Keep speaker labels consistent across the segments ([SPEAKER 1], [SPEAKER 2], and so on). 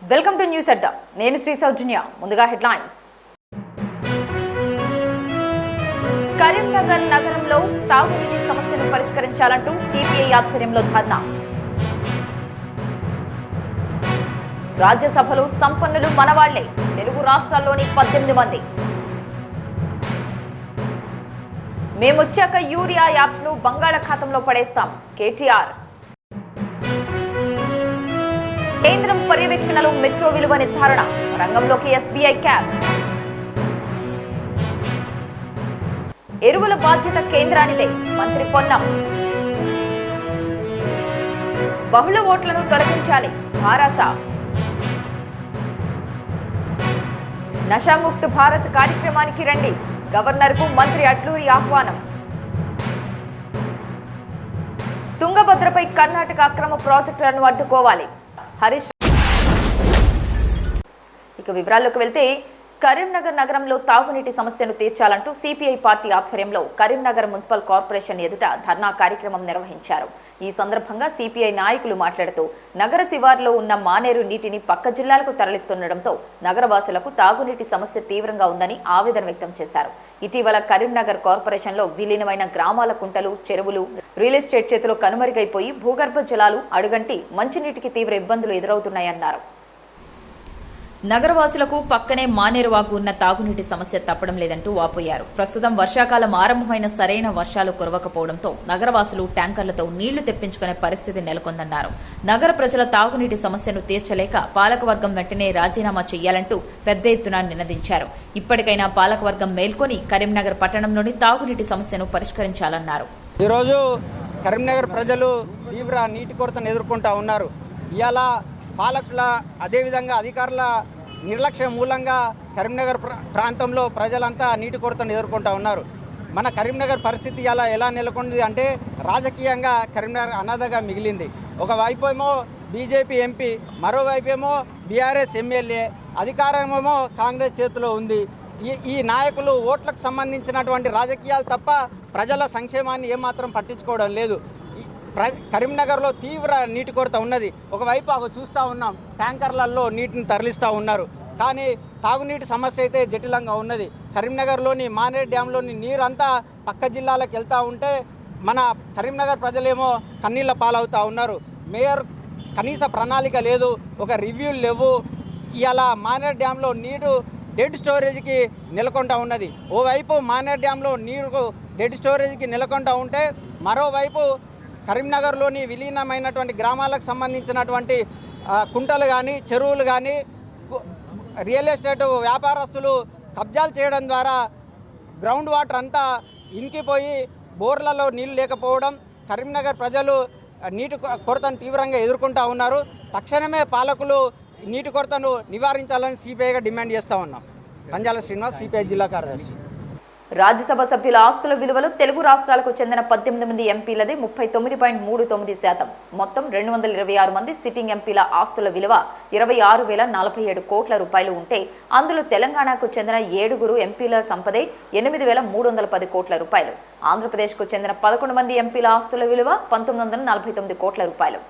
[SPEAKER 1] Welcome to news అడ్డా. నేను శ్రీ సౌజన్య. ముందుగా headlines. Karimnagar నగరంలో తాగునీటి సమస్యను పరిష్కరించాలంటూ సిపిఐ ఆధ్వర్యంలో ధర్నా. రాజ్యసభలో సంపన్నులు మనవాళ్లే, తెలుగు రాష్ట్రాల్లోని 18 మంది. మేమొచ్చాక యూరియా యాప్ను బంగాళాఖాతంలో పడేస్తాం, కేటీఆర్. కేంద్రం పర్యవేక్షణలో మెట్రో విలువ నిర్ధారణ, రంగంలోకి ఎస్బీఐ క్యాబ్స్. ఎరువుల బాధ్యత కేంద్రానిదే, మంత్రి పొన్నం. బహుళ ఓట్లను తొలగించాలి, భారాస. నషాముక్త్ భారత్ కార్యక్రమానికి రండి, గవర్నర్కు మంత్రి అట్లూరి ఆహ్వానం. తుంగభద్రపై కర్ణాటక అక్రమ ప్రాజెక్టులను అడ్డుకోవాలి, హరీష్. ఇక వివరాల్లోకి వెళ్తే, కరీంనగర్ నగరంలో తాగునీటి సమస్యను తీర్చాలంటూ సిపిఐ పార్టీ ఆధ్వర్యంలో కరీంనగర్ మున్సిపల్ కార్పొరేషన్ ఎదుట ధర్నా కార్యక్రమం నిర్వహించారు. ఈ సందర్భంగా సిపిఐ నాయకులు మాట్లాడుతూ నగర శివారులో ఉన్న మానేరు నీటిని పక్క జిల్లాలకు తరలిస్తుండటంతో నగరవాసులకు తాగునీటి సమస్య తీవ్రంగా ఉందని ఆవేదన వ్యక్తం చేశారు. ఇటీవల కరీంనగర్ కార్పొరేషన్లో విలీనమైన గ్రామాల కుంటలు, చెరువులు రియల్ ఎస్టేట్ చేతిలో కనుమరుగైపోయి భూగర్భ జలాలు అడుగంటి మంచినీటికి తీవ్ర ఇబ్బందులు ఎదురవుతున్నాయన్నారు. నగరవాసులకు పక్కనే మానేరువాగు ఉన్న తాగునీటి సమస్య తప్పడం లేదంటూ వాపోయారు. ప్రస్తుతం వర్షాకాలం ఆరంభమైన సరైన వర్షాలు కురవకపోవడంతో నగరవాసులు ట్యాంకర్లతో నీళ్లు తెప్పించుకునే పరిస్థితి నెలకొందన్నారు. నగర ప్రజల తాగునీటి సమస్యను తీర్చలేక పాలకవర్గం వెంటనే రాజీనామా చేయాలంటూ పెద్ద ఎత్తున నినదించారు. ఇప్పటికైనా పాలకవర్గం మేల్కొని కరీంనగర్ పట్టణంలోని తాగునీటి సమస్యను పరిష్కరించాలన్నారు.
[SPEAKER 2] ఈరోజు కరీంనగర్ ప్రజలు తీవ్ర నీటి కొరతను ఎదుర్కొంటా ఉన్నారు. ఇవాళ పాలకుల అదేవిధంగా అధికారుల నిర్లక్ష్యం మూలంగా కరీంనగర్ ప్రాంతంలో ప్రజలంతా నీటి కొరతను ఎదుర్కొంటూ ఉన్నారు. మన కరీంనగర్ పరిస్థితి ఎలా నెలకొంది అంటే రాజకీయంగా కరీంనగర్ అనాథగా మిగిలింది. ఒకవైపు ఏమో బీజేపీ ఎంపీ, మరోవైపు ఏమో బీఆర్ఎస్ ఎమ్మెల్యే, అధికారమేమో కాంగ్రెస్ చేతిలో ఉంది. ఈ నాయకులు ఓట్లకు సంబంధించినటువంటి రాజకీయాలు తప్ప ప్రజల సంక్షేమాన్ని ఏమాత్రం పట్టించుకోవడం లేదు. కరీంనగర్లో తీవ్ర నీటి కొరత ఉన్నది. ఒకవైపు అవి చూస్తూ ఉన్నాం, ట్యాంకర్లలో నీటిని తరలిస్తూ ఉన్నారు. కానీ తాగునీటి సమస్య అయితే జటిలంగా ఉన్నది. కరీంనగర్లోని మానేరు డ్యాంలోని నీరంతా పక్క జిల్లాలకు వెళ్తూ ఉంటే మన కరీంనగర్ ప్రజలేమో కన్నీళ్ల పాలవుతూ ఉన్నారు. మేయర్ కనీస ప్రణాళిక లేదు, ఒక రివ్యూలు లేవు. ఇలా మానేరు డ్యాంలో నీరు డెడ్ స్టోరేజ్కి నెలకొంటూ ఉన్నది. ఓవైపు మానేరు డ్యాంలో నీరు డెడ్ స్టోరేజ్కి నెలకొంటూ ఉంటే మరోవైపు కరీంనగర్లోని విలీనమైనటువంటి గ్రామాలకు సంబంధించినటువంటి కుంటలు కానీ, చెరువులు కానీ రియల్ ఎస్టేట్ వ్యాపారస్తులు కబ్జాలు చేయడం ద్వారా గ్రౌండ్ వాటర్ అంతా ఇంకిపోయి బోర్లలో నీళ్లు లేకపోవడం, కరీంనగర్ ప్రజలు నీటి కొరతను తీవ్రంగా ఎదుర్కొంటూ ఉన్నారు. తక్షణమే పాలకులు నీటి కొరతను నివారించాలని సిపిఐగా డిమాండ్ చేస్తూ ఉన్నాం. పంజాల శ్రీనివాస్, సిపిఐ జిల్లా కార్యదర్శి.
[SPEAKER 1] రాజ్యసభ సభ్యుల ఆస్తుల విలువలు తెలుగు రాష్ట్రాలకు చెందిన 18 మంది ఎంపీలది 39.39%. మొత్తం 226 మంది సిట్టింగ్ ఎంపీల ఆస్తుల విలువ 26,047 కోట్ల రూపాయలు ఉంటే అందులో తెలంగాణకు చెందిన 7 ఎంపీల సంపదే 8,310 కోట్ల రూపాయలు. ఆంధ్రప్రదేశ్కు చెందిన 11 మంది ఎంపీల ఆస్తుల విలువ 1949 కోట్ల రూపాయలు.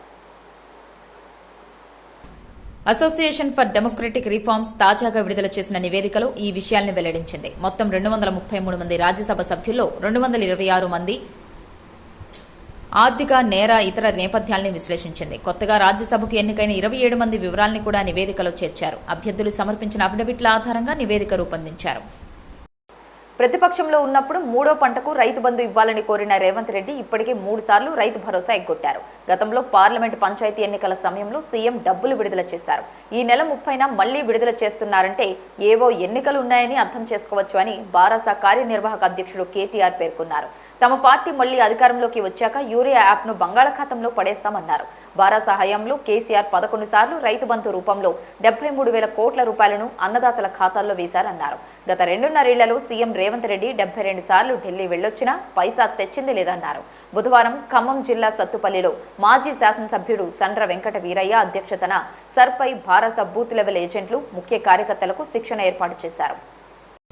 [SPEAKER 1] అసోసియేషన్ ఫర్ డెమోక్రటిక్ రిఫార్మ్స్ తాజాగా విడుదల చేసిన నివేదికలో ఈ విషయాల్ని వెల్లడించింది. మొత్తం 233 మంది రాజ్యసభ సభ్యుల్లో 226 మంది ఆర్థిక, నేర, ఇతర నేపథ్యాల్ని విశ్లేషించింది. కొత్తగా రాజ్యసభకు ఎన్నికైన 27 మంది వివరాల్ని కూడా నివేదికలో చేర్చారు. అభ్యర్థులు సమర్పించిన అఫిడవిట్ల ఆధారంగా నివేదిక రూపొందించారు. ప్రతిపక్షంలో ఉన్నప్పుడు 3వ పంటకు రైతు బంధు ఇవ్వాలని కోరిన రేవంత్ రెడ్డి ఇప్పటికే 3 సార్లు రైతు భరోసా ఎగ్గొట్టారు. గతంలో పార్లమెంట్ పంచాయతీ ఎన్నికల సమయంలో సీఎం డబ్బులు విడుదల చేశారు. ఈ నెల 30న మళ్లీ విడుదల చేస్తున్నారంటే ఏవో ఎన్నికలు ఉన్నాయని అర్థం చేసుకోవచ్చు అని బారాస కార్యనిర్వాహక అధ్యక్షుడు కేటీఆర్ పేర్కొన్నారు. తమ పార్టీ మళ్లీ అధికారంలోకి వచ్చాక యూరియా యాప్ను బంగాళాఖాతంలో పడేస్తామన్నారు. బారాస హయాంలో కేసీఆర్ 11 సార్లు రైతు బంధు రూపంలో 73,000 కోట్ల రూపాయలను అన్నదాతల ఖాతాల్లో వేశారన్నారు. గత 2.5 ఏళ్లలో సీఎం రేవంత్ రెడ్డి 72 సార్లు ఢిల్లీ వెళ్లొచ్చినా పైసా తెచ్చింది లేదన్నారు. బుధవారం ఖమ్మం జిల్లా సత్తుపల్లిలో మాజీ శాసనసభ్యుడు సండ్ర వెంకట వీరయ్య అధ్యక్షతన సర్పై బారాస బూత్ లెవెల్ ఏజెంట్లు, ముఖ్య కార్యకర్తలకు శిక్షణ ఏర్పాటు చేశారు.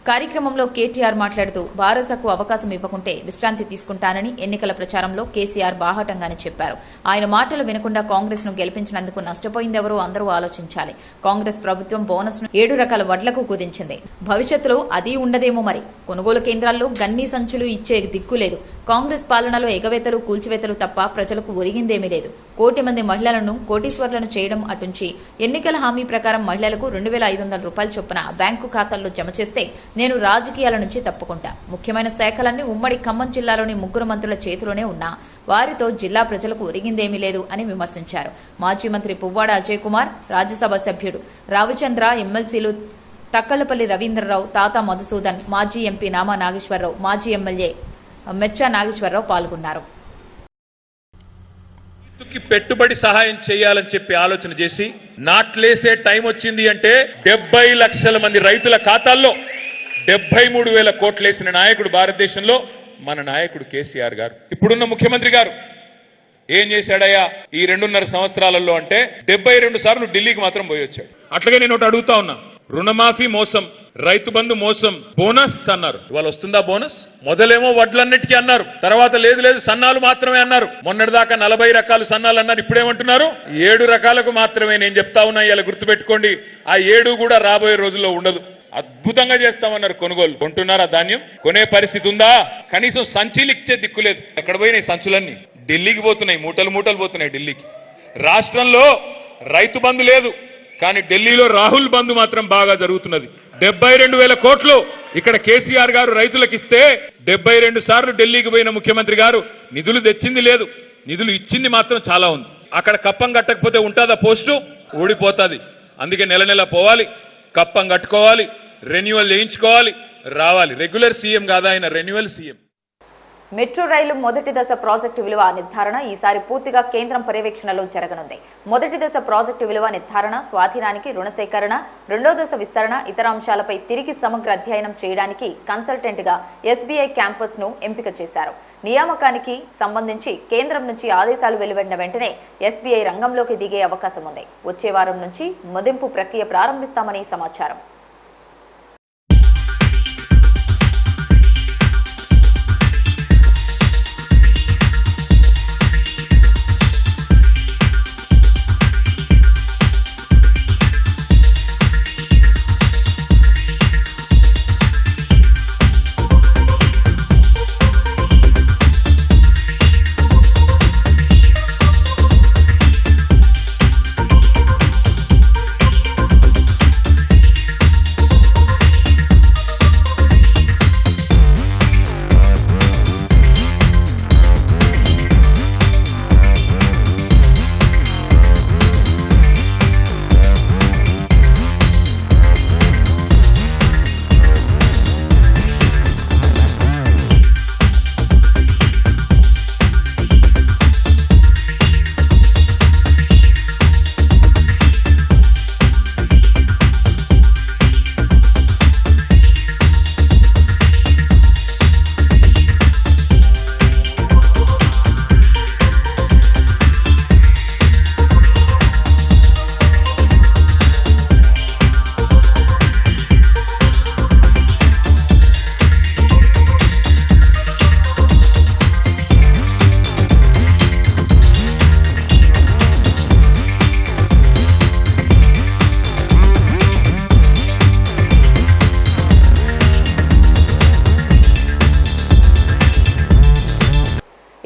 [SPEAKER 1] కార్యక్రమంలో కేటీఆర్ మాట్లాడుతూ బారసకు అవకాశం ఇవ్వకుంటే విశ్రాంతి తీసుకుంటానని ఎన్నికల ప్రచారంలో కేసీఆర్ బాహాటంగానే చెప్పారు. ఆయన మాటలు వినకుండా కాంగ్రెస్ ను గెలిపించినందుకు నష్టపోయిందెవరో అందరూ ఆలోచించాలి. కాంగ్రెస్ ప్రభుత్వం బోనస్ ను 7 రకాల వడ్లకు కుదించింది. భవిష్యత్తులో అది ఉండదేమో మరి. కొనుగోలు కేంద్రాల్లో గన్నీ సంచులు ఇచ్చే దిక్కులేదు. కాంగ్రెస్ పాలనలో ఎగవేతలు కూల్చివేతలు తప్ప ప్రజలకు ఒరిగిందేమీ లేదు. 1 కోటి మంది మహిళలను కోటీశ్వర్లను చేయడం అటుంచి ఎన్నికల హామీ ప్రకారం మహిళలకు 2,500 రూపాయల చొప్పున బ్యాంకు ఖాతాల్లో జమ చేస్తే నేను రాజకీయాల నుంచి తప్పుకుంటా. ముఖ్యమైన శాఖలన్నీ ఉమ్మడి ఖమ్మం జిల్లాలోని 3 మంత్రుల చేతిలోనే ఉన్నా వారితో జిల్లా ప్రజలకు ఒరిగిందేమీ లేదు అని విమర్శించారు. మాజీ మంత్రి పువ్వాడ అజయ్ కుమార్, రాజ్యసభ సభ్యుడు రావిచంద్ర, ఎమ్మెల్సీలు తక్కళ్లపల్లి రవీంద్రరావు, తాతా మధుసూదన్, మాజీ ఎంపీ నామా నాగేశ్వరరావు, మాజీ ఎమ్మెల్యే మెచ్చా నాగేశ్వరరావు పాల్గొన్నారు.
[SPEAKER 3] పెట్టుబడి సహాయం చేయాలని చెప్పి ఆలోచన చేసి నాట్లేసే టైం వచ్చింది అంటే 70 లక్షల మంది రైతుల ఖాతాల్లో 73,000 కోట్లేసిన నాయకుడు భారతదేశంలో మన నాయకుడు కేసీఆర్ గారు. ఇప్పుడున్న ముఖ్యమంత్రి గారు ఏం చేశాడయ్యా ఈ 2.5 సంవత్సరాలలో అంటే 72 సార్లు ఢిల్లీకి మాత్రం పోయి వచ్చాడు. అట్లాగే నేను ఒకటి అడుగుతా ఉన్నా, రుణమాఫీ మోసం, రైతు బంధు మోసం, బోనస్ అన్నారు. ఇవాళ వస్తుందా బోనస్? మొదలేమో వడ్లన్నిటికీ అన్నారు, తర్వాత లేదు సన్నాలు మాత్రమే అన్నారు. మొన్నటిదాకా 40 రకాల సన్నాలు అన్నారు, ఇప్పుడేమంటున్నారు 7 రకాలకు మాత్రమే. నేను చెప్తా ఉన్నా, ఇలా గుర్తుపెట్టుకోండి, ఆ 7 కూడా రాబోయే రోజుల్లో ఉండదు. అద్భుతంగా చేస్తామన్నారు కొనుగోలు. కొంటున్నారా ధాన్యం? కొనే పరిస్థితి ఉందా? కనీసం సంచీలు ఇచ్చే దిక్కు లేదు. ఎక్కడ పోయినాయి సంచులన్నీ? ఢిల్లీకి పోతున్నాయి, మూటలు పోతున్నాయి ఢిల్లీకి. రాష్ట్రంలో రైతు బంధు లేదు, కానీ ఢిల్లీలో రాహుల్ బంధు మాత్రం బాగా జరుగుతున్నది. 72,000 కోట్లు ఇక్కడ కేసీఆర్ గారు రైతులకు ఇస్తే 72 సార్లు ఢిల్లీకి పోయిన ముఖ్యమంత్రి గారు నిధులు తెచ్చింది లేదు, నిధులు ఇచ్చింది మాత్రం చాలా ఉంది. అక్కడ కప్పం కట్టకపోతే ఉంటుందా పోస్టు? ఊడిపోతుంది. అందుకే నెల పోవాలి, కప్పం కట్టుకోవాలి, రెన్యువల్ చేయించుకోవాలి, రావాలి. రెగ్యులర్ సీఎం కాదా ఆయన, రెన్యువల్ సీఎం.
[SPEAKER 1] మెట్రో రైలు మొదటి దశ ప్రాజెక్టు విలువ నిర్ధారణ ఈసారి పూర్తిగా కేంద్రం పర్యవేక్షణలో జరగనుంది. మొదటి దశ ప్రాజెక్టు విలువ నిర్ధారణ, స్వాధీనానికి రుణ సేకరణ, 2వ దశ విస్తరణ, ఇతర అంశాలపై తిరిగి సమగ్ర అధ్యయనం చేయడానికి కన్సల్టెంట్ గా ఎస్బీఐ క్యాంపస్ ను ఎంపిక చేశారు. నియామకానికి సంబంధించి కేంద్రం నుంచి ఆదేశాలు వెలువడిన వెంటనే ఎస్బీఐ రంగంలోకి దిగే అవకాశం ఉంది. వచ్చే వారం నుంచి మదింపు ప్రక్రియ ప్రారంభిస్తామని సమాచారం.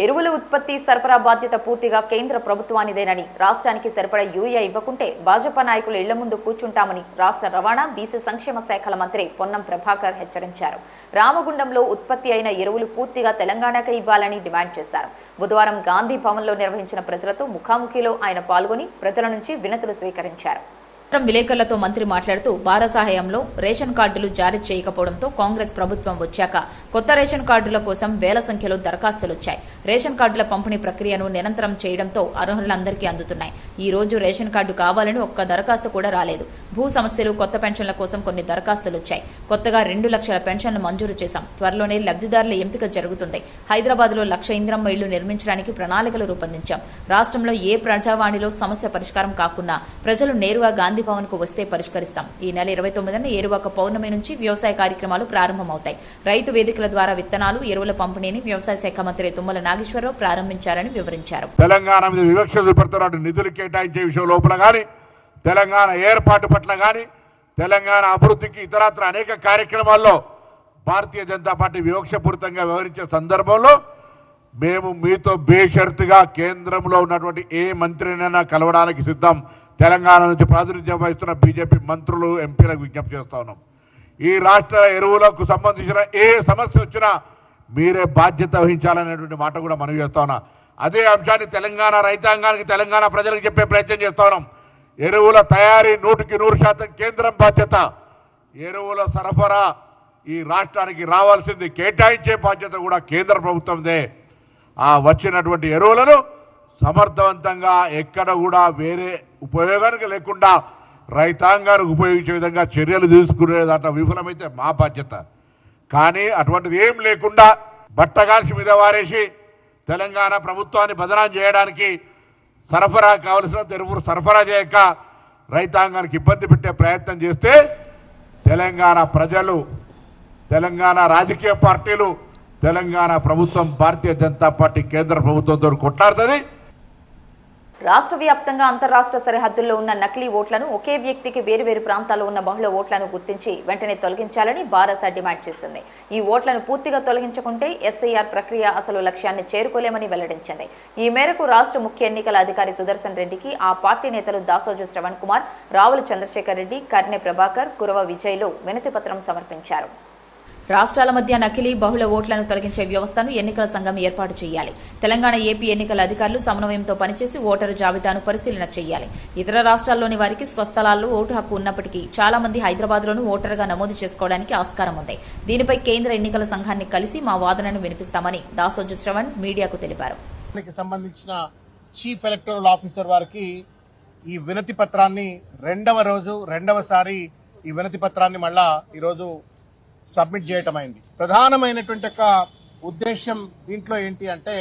[SPEAKER 1] ఎరువుల ఉత్పత్తి సరఫరా బాధ్యత పూర్తిగా కేంద్ర ప్రభుత్వానిదేనని, రాష్ట్రానికి సరిపడా యూరియా ఇవ్వకుంటే భాజపా నాయకులు ఇళ్ల ముందు కూర్చుంటామని రాష్ట్ర రవాణా, బీసీ సంక్షేమ శాఖల మంత్రి పొన్నం ప్రభాకర్ హెచ్చరించారు. రామగుండంలో ఉత్పత్తి అయిన ఎరువులు పూర్తిగా తెలంగాణకే ఇవ్వాలని డిమాండ్ చేశారు. బుధవారం గాంధీ భవన్లో నిర్వహించిన ప్రజలతో ముఖాముఖిలో ఆయన పాల్గొని ప్రజల నుంచి వినతులు స్వీకరించారు. విలేకరులతో మంత్రి మాట్లాడుతూ బారసా హయాంలో రేషన్ కార్డులు జారీ చేయకపోవడంతో కాంగ్రెస్ ప్రభుత్వం వచ్చాక కొత్త రేషన్ కార్డుల కోసం వేల సంఖ్యలో దరఖాస్తులు వచ్చాయి. రేషన్ కార్డుల పంపిణీ ప్రక్రియను నిరంతరం చేయడంతో అర్హులందరికీ అందుతున్నాయి. ఈ రోజు రేషన్ కార్డు కావాలని ఒక్క దరఖాస్తు కూడా రాలేదు. భూ సమస్యలు, కొత్త పెన్షన్ల కోసం కొన్ని దరఖాస్తులు వచ్చాయి. కొత్తగా 2 లక్షల పెన్షన్లు మంజూరు చేశాం. త్వరలోనే లబ్ధిదారుల ఎంపిక జరుగుతుంది. హైదరాబాద్లో 1,00,000 ఇందిరమ్మ ఇళ్లు నిర్మించడానికి ప్రణాళికలు రూపొందించాం. రాష్ట్రంలో ఏ ప్రజావాణిలో సమస్య పరిష్కారం కాకున్నా ప్రజలు నేరుగా గాంధీ భవన్ కు వస్తే పరిష్కరిస్తాం. ఈ నెల 29న ఏరువాక పౌర్ణమి నుంచి వ్యవసాయ కార్యక్రమాలు ప్రారంభమవుతాయి. రైతు వేదికల ద్వారా విత్తనాలు, ఎరువుల పంపిణీని వ్యవసాయ శాఖ మంత్రి తుమ్మల నాగేశ్వరరావు ప్రారంభించారని వివరించారు.
[SPEAKER 4] తెలంగాణ మీద వివక్ష చూపెడుతున్న నిధులు కేటాయించే విషయం లోపల కానీ, తెలంగాణ ఏర్పాటు పట్ల కానీ, తెలంగాణ అభివృద్ధికి ఇతరత్ర అనేక కార్యక్రమాల్లో భారతీయ జనతా పార్టీ వివక్షపూరితంగా వ్యవహరించే సందర్భంలో మేము మీతో బేషరతుగా కేంద్రంలో ఉన్నటువంటి ఏ మంత్రినైనా కలవడానికి సిద్ధం. తెలంగాణ నుంచి ప్రాతినిధ్యం వహిస్తున్న బీజేపీ మంత్రులు, ఎంపీలకు విజ్ఞప్తి చేస్తా ఉన్నాం. ఈ రాష్ట్ర ఎరువులకు సంబంధించిన ఏ సమస్య వచ్చినా మీరే బాధ్యత వహించాలనేటువంటి మాట కూడా మనవి చేస్తా ఉన్నా. అదే అంశాన్ని తెలంగాణ రైతాంగానికి, తెలంగాణ ప్రజలకు చెప్పే ప్రయత్నం చేస్తా ఉన్నాం. ఎరువుల తయారీ 100% కేంద్రం బాధ్యత. ఎరువుల సరఫరా ఈ రాష్ట్రానికి రావాల్సింది కేటాయించే బాధ్యత కూడా కేంద్ర ప్రభుత్వందే. ఆ వచ్చినటువంటి ఎరువులను సమర్థవంతంగా ఎక్కడ కూడా వేరే ఉపయోగానికి లేకుండా రైతాంగానికి ఉపయోగించే విధంగా చర్యలు తీసుకునే దాంట్లో విఫలమైతే మా బాధ్యత. కానీ అటువంటిది ఏం లేకుండా బట్టగాల్సి మీద వారేసి తెలంగాణ ప్రభుత్వాన్ని బదనాం చేయడానికి, సరఫరా కావలసిన ఎరువులు సరఫరా చేయక రైతాంగానికి ఇబ్బంది పెట్టే ప్రయత్నం చేస్తే తెలంగాణ ప్రజలు, తెలంగాణ రాజకీయ పార్టీలు, తెలంగాణ ప్రభుత్వం, భారతీయ జనతా పార్టీ కేంద్ర ప్రభుత్వంతో కొట్లాడుతుంది.
[SPEAKER 1] రాష్ట్ర వ్యాప్తంగా అంతర్రాష్ట్ర సరిహద్దుల్లో ఉన్న నకిలీ ఓట్లను, ఒకే వ్యక్తికి వేరువేరు ప్రాంతాల్లో ఉన్న బహుళ ఓట్లను గుర్తించి వెంటనే తొలగించాలని బారాస డిమాండ్ చేస్తుంది. ఈ ఓట్లను పూర్తిగా తొలగించకుంటే ఎస్ఐఆర్ ప్రక్రియ అసలు లక్ష్యాన్ని చేరుకోలేమని వెల్లడించింది. ఈ మేరకు రాష్ట్ర ముఖ్య ఎన్నికల అధికారి సుదర్శన్ రెడ్డికి ఆ పార్టీ నేతలు దాసోజు శ్రవణ్ కుమార్, రావుల చంద్రశేఖర్ రెడ్డి, కర్నె ప్రభాకర్, కురవ విజయ్లు వినతిపత్రం సమర్పించారు. రాష్ట్రాల మధ్య నకిలీ, బహుళ ఓట్లను తొలగించే వ్యవస్థను ఎన్నికల సంఘం ఏర్పాటు చేయాలి. తెలంగాణ, ఏపీ ఎన్నికల అధికారులు సమన్వయంతో పనిచేసి ఓటరు జాబితాను పరిశీలన చేయాలి. ఇతర రాష్ట్రాల్లోని వారికి స్వస్థలాల్లో ఓటు హక్కు ఉన్నప్పటికీ చాలా మంది హైదరాబాద్లోనూ ఓటరుగా నమోదు చేసుకోవడానికి ఆస్కారం ఉంది. దీనిపై కేంద్ర ఎన్నికల సంఘాన్ని కలిసి మా వాదనను వినిపిస్తామని దాసోజు శ్రవణ్ మీడియాకు తెలిపారు.
[SPEAKER 5] సంబంధించిన చీఫ్ ఎలక్టరల్ ఆఫీసర్ వారికి ఈ వినతి పత్రాన్ని రెండవసారి ఈ వినతి పత్రాన్ని మళ్ళా ఈరోజు సబ్మిట్ చేయటం అయింది. ప్రధానమైనటువంటి ఒక ఉద్దేశం దీంట్లో ఏంటి అంటే,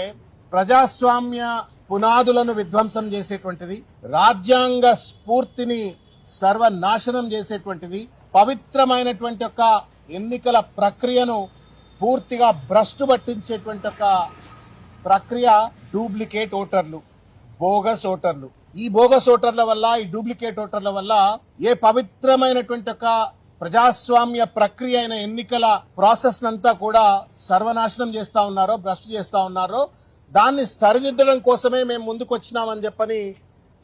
[SPEAKER 5] ప్రజాస్వామ్య పునాదులను విధ్వంసం చేసేటువంటిది, రాజ్యాంగ స్ఫూర్తిని సర్వనాశనం చేసేటువంటిది, పవిత్రమైనటువంటి ఒక ఎన్నికల ప్రక్రియను పూర్తిగా భ్రష్టు పట్టించేటువంటి ఒక ప్రక్రియ డూప్లికేట్ ఓటర్లు, బోగస్ ఓటర్లు. ఈ బోగస్ ఓటర్ల వల్ల, ఈ డూప్లికేట్ ఓటర్ల వల్ల ఏ పవిత్రమైనటువంటి ఒక ప్రజాస్వామ్య ప్రక్రియ అయిన ఎన్నికల ప్రాసెస్ నంతా కూడా సర్వనాశనం చేస్తా ఉన్నారో, భ్రష్టు చేస్తా ఉన్నారో, దాన్ని సరిదిద్దడం కోసమే మేము ముందుకు వచ్చినామని చెప్పని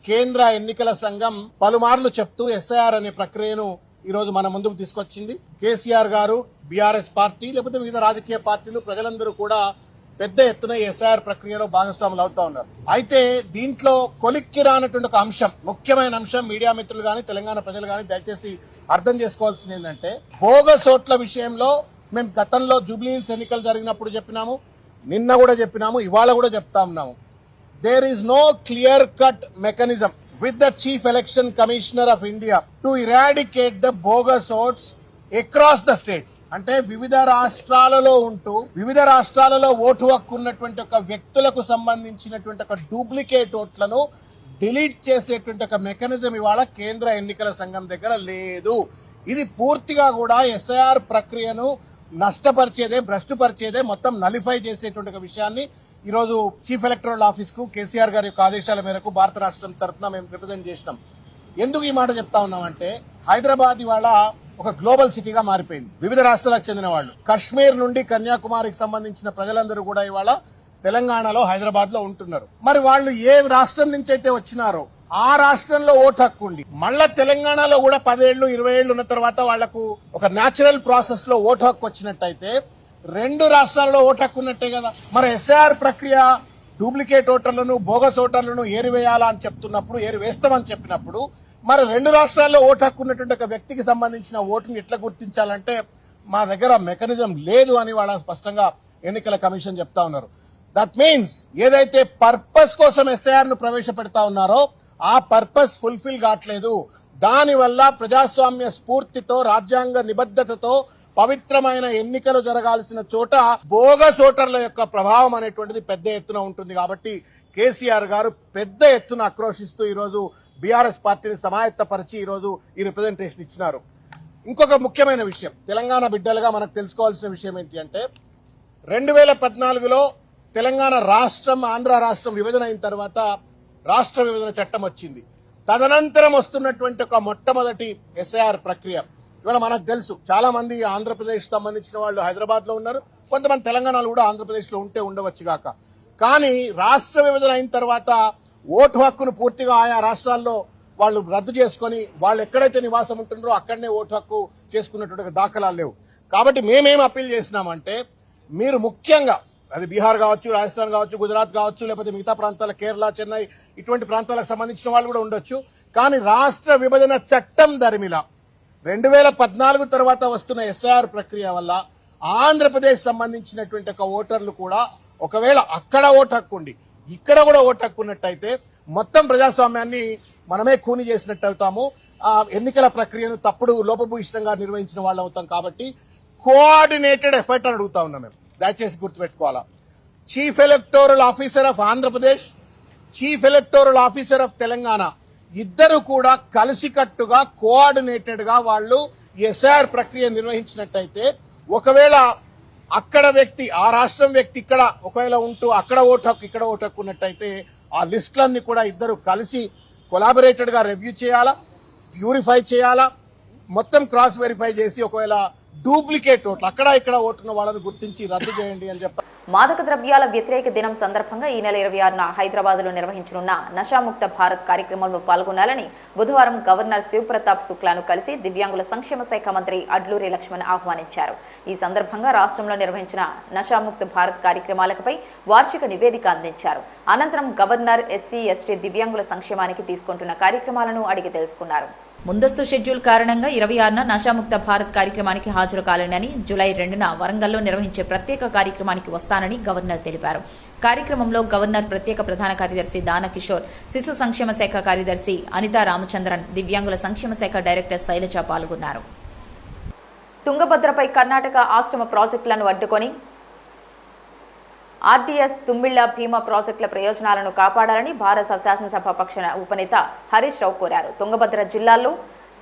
[SPEAKER 5] కేంద్ర ఎన్నికల సంఘం పలుమార్లు చెప్తూ ఎస్ఐఆర్ అనే ప్రక్రియను ఈ రోజు మన ముందుకు తీసుకొచ్చింది. కేసీఆర్ గారు, బీఆర్ఎస్ పార్టీ, లేకపోతే వివిధ రాజకీయ పార్టీలు, ప్రజలందరూ కూడా పెద్ద ఎత్తున ఎస్ఐఆర్ ప్రక్రియలో భాగస్వాములు అవుతా ఉన్నారు. అయితే దీంట్లో కొలిక్కి రానటువంటి ఒక అంశం, ముఖ్యమైన అంశం, మీడియా మిత్రులు గాని, తెలంగాణ ప్రజలు గాని దయచేసి అర్థం చేసుకోవాల్సింది ఏంటంటే, బోగస్ ఓట్ల విషయంలో మేము గతంలో జూబ్లీహిల్స్ ఎన్నికలు జరిగినప్పుడు చెప్పినాము, నిన్న కూడా చెప్పినాము, ఇవాళ కూడా చెప్తా ఉన్నాము. There is no clear cut mechanism with the chief election commissioner of India to eradicate the bogus votes across the states. అంటే వివిధ రాష్ట్రాలలో ఉంటూ, వివిధ రాష్ట్రాలలో ఓటు హక్కు ఉన్నటువంటి ఒక వ్యక్తులకు సంబంధించినటువంటి ఒక డూప్లికేట్ ఓట్లను డిలీట్ చేసేటువంటి ఒక మెకానిజం ఇవాళ కేంద్ర ఎన్నికల సంఘం దగ్గర లేదు. ఇది పూర్తిగా కూడా ఎస్ఐఆర్ ప్రక్రియను నష్టపరిచేదే, భ్రష్టుపరిచేదే, మొత్తం నలిఫై చేసేటువంటి ఒక విషయాన్ని ఈరోజు చీఫ్ ఎలక్టరల్ ఆఫీస్ కు కేసీఆర్ గారి యొక్క ఆదేశాల మేరకు భారత రాష్ట్రం తరఫున మేము రిప్రజెంట్ చేసినాం. ఎందుకు ఈ మాట చెప్తా ఉన్నామంటే, హైదరాబాద్ ఇవాళ ఒక గ్లోబల్ సిటీగా మారిపోయింది. వివిధ రాష్ట్రాలకు చెందిన వాళ్ళు, కశ్మీర్ నుండి కన్యాకుమారికి సంబంధించిన ప్రజలందరూ కూడా ఇవాళ తెలంగాణలో, హైదరాబాద్ లో ఉంటున్నారు. మరి వాళ్ళు ఏ రాష్ట్రం నుంచి అయితే వచ్చినారో ఆ రాష్ట్రంలో ఓటు హక్కు ఉండి, మళ్ళా తెలంగాణలో కూడా 10 ఏళ్లు 20 ఏళ్లు ఉన్న తర్వాత వాళ్లకు ఒక న్యాచురల్ ప్రాసెస్ లో ఓటు హక్కు వచ్చినట్టయితే 2 రాష్ట్రాల్లో ఓటు హక్కు ఉన్నట్టే కదా. మరి ఎస్ఐఆర్ ప్రక్రియ డూప్లికేట్ ఓటర్లను, బోగస్ ఓటర్లను ఏరివేయాలా అని చెప్తున్నప్పుడు, ఏరివేస్తామని చెప్పినప్పుడు, మరి 2 రాష్ట్రాల్లో ఓటు హక్కు ఉన్నటువంటి ఒక వ్యక్తికి సంబంధించిన ఓటుని ఎట్లా గుర్తించాలంటే మా దగ్గర మెకానిజం లేదు అని వాళ్ళ స్పష్టంగా ఎన్నికల కమిషన్ చెప్తా ఉన్నారు. దట్ మీన్స్ ఏదైతే పర్పస్ కోసం ఎస్ఐఆర్ ను ప్రవేశపెడతా ఉన్నారో ఆ పర్పస్ ఫుల్ఫిల్ కావట్లేదు. దానివల్ల ప్రజాస్వామ్య స్ఫూర్తితో రాజ్యాంగ నిబద్ధతతో పవిత్రమైన ఎన్నికలు జరగాల్సిన చోట బోగస్ ఓటర్ల యొక్క ప్రభావం అనేటువంటిది పెద్ద ఎత్తున ఉంటుంది. కాబట్టి కేసీఆర్ గారు పెద్ద ఎత్తున ఆక్రోశిస్తూ ఈరోజు బీఆర్ఎస్ పార్టీని సమాయత్తపరిచి ఈరోజు ఈ రిప్రజెంటేషన్ ఇచ్చినారు. ఇంకొక ముఖ్యమైన విషయం, తెలంగాణ బిడ్డలుగా మనకు తెలుసుకోవాల్సిన విషయం ఏంటి అంటే 2014లో తెలంగాణ రాష్ట్రం ఆంధ్ర రాష్ట్రం విభజన అయిన తర్వాత రాష్ట్ర విభజన చట్టం వచ్చింది. తదనంతరం వస్తున్నటువంటి ఒక మొట్టమొదటి ఎస్ఐఆర్ ప్రక్రియ. ఇవాళ మనకు తెలుసు చాలా మంది ఆంధ్రప్రదేశ్ సంబంధించిన వాళ్ళు హైదరాబాద్ లో ఉన్నారు, కొంతమంది తెలంగాణలో కూడా ఆంధ్రప్రదేశ్ లో ఉండవచ్చు గాక. కానీ రాష్ట్ర విభజన అయిన తర్వాత ఓటు హక్కును పూర్తిగా ఆయా రాష్ట్రాల్లో వాళ్ళు రద్దు చేసుకుని వాళ్ళు ఎక్కడైతే నివాసం ఉంటుండ్రో అక్కడనే ఓటు హక్కు చేసుకున్నటువంటి దాఖలాలు లేవు. కాబట్టి మేమేం అప్పీల్ చేసినామంటే మీరు ముఖ్యంగా అది బీహార్ కావచ్చు, రాజస్థాన్ కావచ్చు, గుజరాత్ కావచ్చు, లేకపోతే మిగతా ప్రాంతాల కేరళ, చెన్నై ఇటువంటి ప్రాంతాలకు సంబంధించిన వాళ్ళు కూడా ఉండొచ్చు. కానీ రాష్ట్ర విభజన చట్టం దరిమిలా 2014 తర్వాత వస్తున్న ఎస్ఐఆర్ ప్రక్రియ వల్ల ఆంధ్రప్రదేశ్ సంబంధించినటువంటి ఒక ఓటర్లు కూడా ఒకవేళ అక్కడ ఓటు హక్కు ఉండి ఇక్కడ కూడా ఓటు హక్కు ఉన్నట్టయితే మొత్తం ప్రజాస్వామ్యాన్ని మనమే కూని చేసినట్టు అవుతాము. ఆ ఎన్నికల ప్రక్రియను తప్పుడు లోపభూయిష్టంగా నిర్వహించిన వాళ్ళు అవుతాం. కాబట్టి కోఆర్డినేటెడ్ ఎఫర్ట్ అని అడుగుతా ఉన్నాం మేము. దయచేసి గుర్తుపెట్టుకోవాలా, chief electoral officer of Andhra Pradesh, chief electoral officer of Telangana ఇద్దరు కూడా కలిసికట్టుగా కోఆర్డినేటెడ్ గా వాళ్ళు ఎస్ఐఆర్ ప్రక్రియ నిర్వహించినట్టయితే ఒకవేళ అక్కడ వ్యక్తి ఆ రాష్ట్రం వ్యక్తి ఇక్కడ ఒకవేళ ఉంటూ అక్కడ ఓటు హక్కు ఇక్కడ ఓటు హక్కు ఉన్నట్టయితే ఆ లిస్టులన్నీ కూడా ఇద్దరు కలిసి కొలాబరేటెడ్ గా రివ్యూ చేయాలా, ప్యూరిఫై చేయాలా, మొత్తం క్రాస్ వెరిఫై చేసి ఒకవేళ డూప్లికేట్ ఓట్లు అక్కడ ఇక్కడ ఓటున్న వాళ్ళని గుర్తించి రద్దు చేయండి అని చెప్పారు.
[SPEAKER 1] మాదక ద్రవ్యాల వ్యతిరేక దినం సందర్భంగా ఈ నెల 26న హైదరాబాద్ లో నిర్వహించనున్న నషాముక్త భారత్ కార్యక్రమంలో పాల్గొనాలని బుధవారం గవర్నర్ శివప్రతాప్ శుక్లాను కలిసి దివ్యాంగుల సంక్షేమ శాఖ మంత్రి అడ్లూరి లక్ష్మణ్ ఆహ్వానించారు. ఈ సందర్భంగా రాష్ట్రంలో నిర్వహించిన నషాముక్త భారత్ కార్యక్రమాలపై వార్షిక నివేదిక అందించారు. అనంతరం గవర్నర్ ఎస్సీ ఎస్టీ దివ్యాంగుల సంక్షేమానికి తీసుకుంటున్న కార్యక్రమాలను అడిగి తెలుసుకున్నారు. ముందస్తు షెడ్యూల్ కారణంగా 26న నషాముక్త భారత్ కార్యక్రమానికి హాజరు కాలేనని, జూలై 2న వరంగల్లో నిర్వహించే ప్రత్యేక కార్యక్రమానికి వస్తానని గవర్నర్ తెలిపారు. కార్యక్రమంలో గవర్నర్ ప్రత్యేక ప్రధాన కార్యదర్శి దానకిషోర్, శిశు సంక్షేమ శాఖ కార్యదర్శి అనితా రామచంద్రన్, దివ్యాంగుల సంక్షేమ శాఖ డైరెక్టర్ శైలజ పాల్గొన్నారు. తుంగభద్రపై కర్ణాటక ఆశ్రమ ప్రాజెక్టులను అడ్డుకొని ఆర్డీఎస్ తుమ్మిళ్ల భీమా ప్రాజెక్టుల ప్రయోజనాలను కాపాడాలని భారత శాసనసభ పక్ష ఉపనేత హరీష్ రావు కోరారు. తుంగభద్ర జిల్లాలో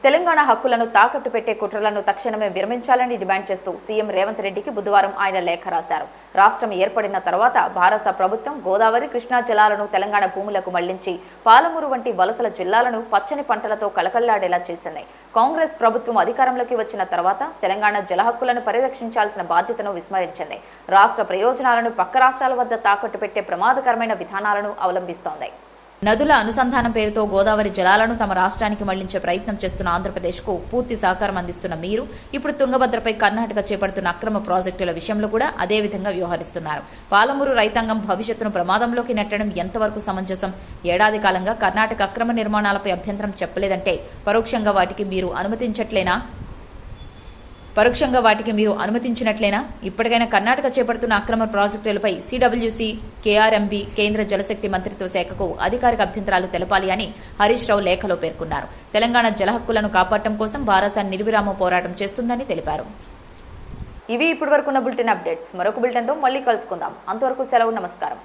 [SPEAKER 1] తెలంగాణ హక్కులను తాకట్టు పెట్టే కుట్రలను తక్షణమే విరమించాలని డిమాండ్ చేస్తూ సీఎం రేవంత్ రెడ్డికి బుధవారం ఆయన లేఖ రాశారు. రాష్ట్రం ఏర్పడిన తర్వాత భారత ప్రభుత్వం గోదావరి, కృష్ణా జలాలను తెలంగాణ భూములకు మళ్లించి పాలమూరు వంటి వలసల జిల్లాలను పచ్చని పంటలతో కలకల్లాడేలా చేసింది. కాంగ్రెస్ ప్రభుత్వం అధికారంలోకి వచ్చిన తర్వాత తెలంగాణ జల హక్కులను పరిరక్షించాల్సిన బాధ్యతను విస్మరించింది. రాష్ట్ర ప్రయోజనాలను పక్క రాష్ట్రాల వద్ద తాకట్టు పెట్టే ప్రమాదకరమైన విధానాలను అవలంబిస్తోంది. నదుల అనుసంధానం పేరుతో గోదావరి జలాలను తమ రాష్ట్రానికి మళ్లించే ప్రయత్నం చేస్తున్న ఆంధ్రప్రదేశ్కు పూర్తి సహకారం అందిస్తున్న మీరు ఇప్పుడు తుంగభద్రపై కర్ణాటక చేపడుతున్న అక్రమ ప్రాజెక్టుల విషయంలో కూడా అదే విధంగా వ్యవహరిస్తున్నారు. పాలమూరు రైతాంగం భవిష్యత్తును ప్రమాదంలోకి నెట్టడం ఎంతవరకు సమంజసం? ఏడాది కాలంగా కర్ణాటక అక్రమ నిర్మాణాలపై అభ్యంతరం చెప్పలేదంటే పరోక్షంగా వాటికి మీరు అనుమతించినట్లేనా? ఇప్పటికైనా కర్ణాటక చేపడుతున్న అక్రమ ప్రాజెక్టులపై సిడబ్ల్యూసీ, కేఆర్ఎంబీ, కేంద్ర జలశక్తి మంత్రిత్వ శాఖకు అధికారిక అభ్యంతరాలు తెలపాలి అని హరీష్ రావు లేఖలో పేర్కొన్నారు. తెలంగాణ జల హక్కులను కాపాడటం కోసం భారత నిర్విరామ పోరాటం చేస్తుందని తెలిపారు. ఇవి ఇప్పటివరకున్న బులెటిన్ అప్డేట్స్. మరొక బులెటిన్తో మళ్ళీ కలుసుకుందాం. అంతవరకు సెలవు, నమస్కారం.